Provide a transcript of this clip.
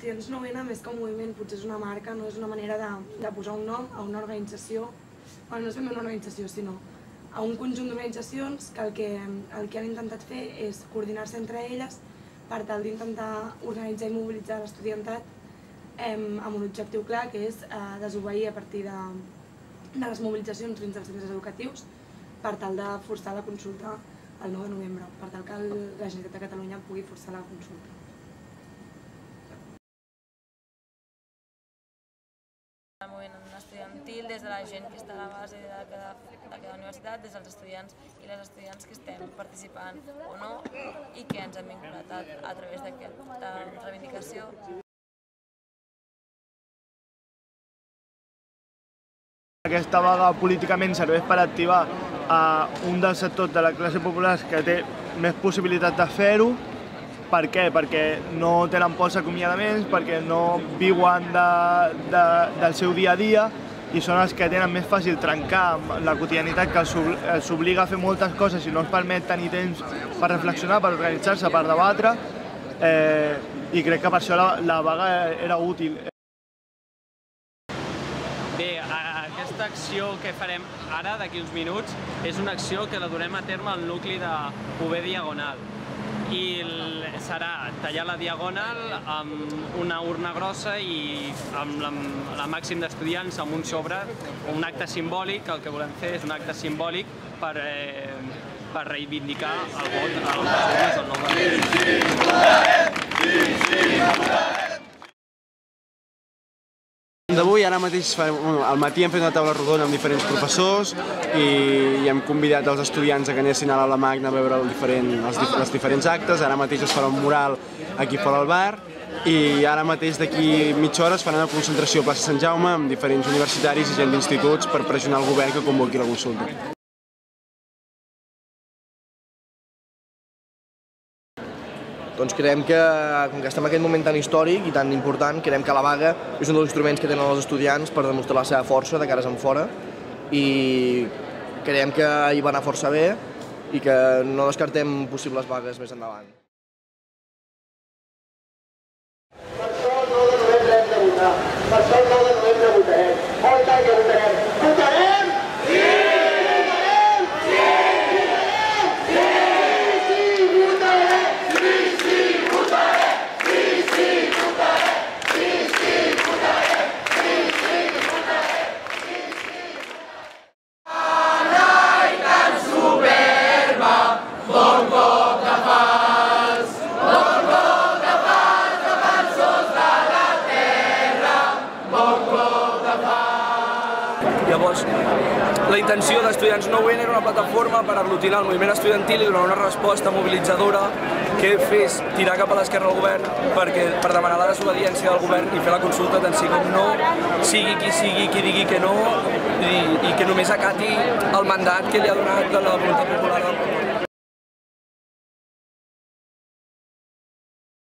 Estudiants 9N, més que un moviment, potser és una marca, no és una manera de posar un nom a una organització, bueno, no és ben bé una organització, sinó a un conjunt d'organitzacions que el que han intentat fer és coordinar-se entre elles per tal d'intentar organitzar i mobilitzar l'estudiantat amb un objectiu clar, que és desobeir a partir de les mobilitzacions dins dels centres educatius per tal de forçar la consulta el 9 de novembre, per tal que la Generalitat de Catalunya pugui forçar la consulta. El moviment estudiantil, des de la gent que està a la base de cada universitat, des dels estudiants i les estudiants que estem participant o no i que ens hem vinculat a través d'aquesta reivindicació. Aquesta vaga políticament serveix per activar un dels sectors de la classe popular que té més possibilitat de fer-ho. Per què? Perquè no tenen por als acomiadaments, perquè no viuen del seu dia a dia i són els que tenen més fàcil trencar la quotidianitat, que els obliga a fer moltes coses i no els permet tenir temps per reflexionar, per organitzar-se, per debatre, i crec que per això la vaga era útil. Bé, aquesta acció que farem ara, d'aquí uns minuts, és una acció que la durem a terme al nucli de UB Diagonal. I serà tallar la diagonal amb una urna grossa i amb la màxim d'estudiants amb un sobre, un acte simbòlic. El que volem fer és un acte simbòlic per reivindicar el vot a les urnes del 9 de novembre. D'avui, ara mateix, al matí hem fet una taula rodona amb diferents professors i hem convidat els estudiants a que anessin a l'Aula Magna a veure els diferents actes. Ara mateix es farà un mural aquí fora al bar i ara mateix d'aquí mitja hora es farà una concentració a plaça Sant Jaume amb diferents universitaris i gent d'instituts per pressionar el govern que convoqui la consulta. Doncs creiem que, com que estem en aquest moment tan històric i tan important, creiem que la vaga és un dels instruments que tenen els estudiants per demostrar la seva força de cares enfora i creiem que hi va anar força bé i que no descartem possibles vagues més endavant. Per això el 9 de novembre hem de votar, per això el 9 de novembre votarem. Oh, i tant que votarem! Votarem! Sí! Llavors, la intenció d'Estudiants 9N era una plataforma per aglutinar el moviment estudiantil i donar una resposta mobilitzadora que fes tirar cap a l'esquerra el govern per demanar la desobediència del govern i fer la consulta tant sí com no, sigui qui digui que no i que només acati el mandat que li ha donat de la voluntat popular del poble.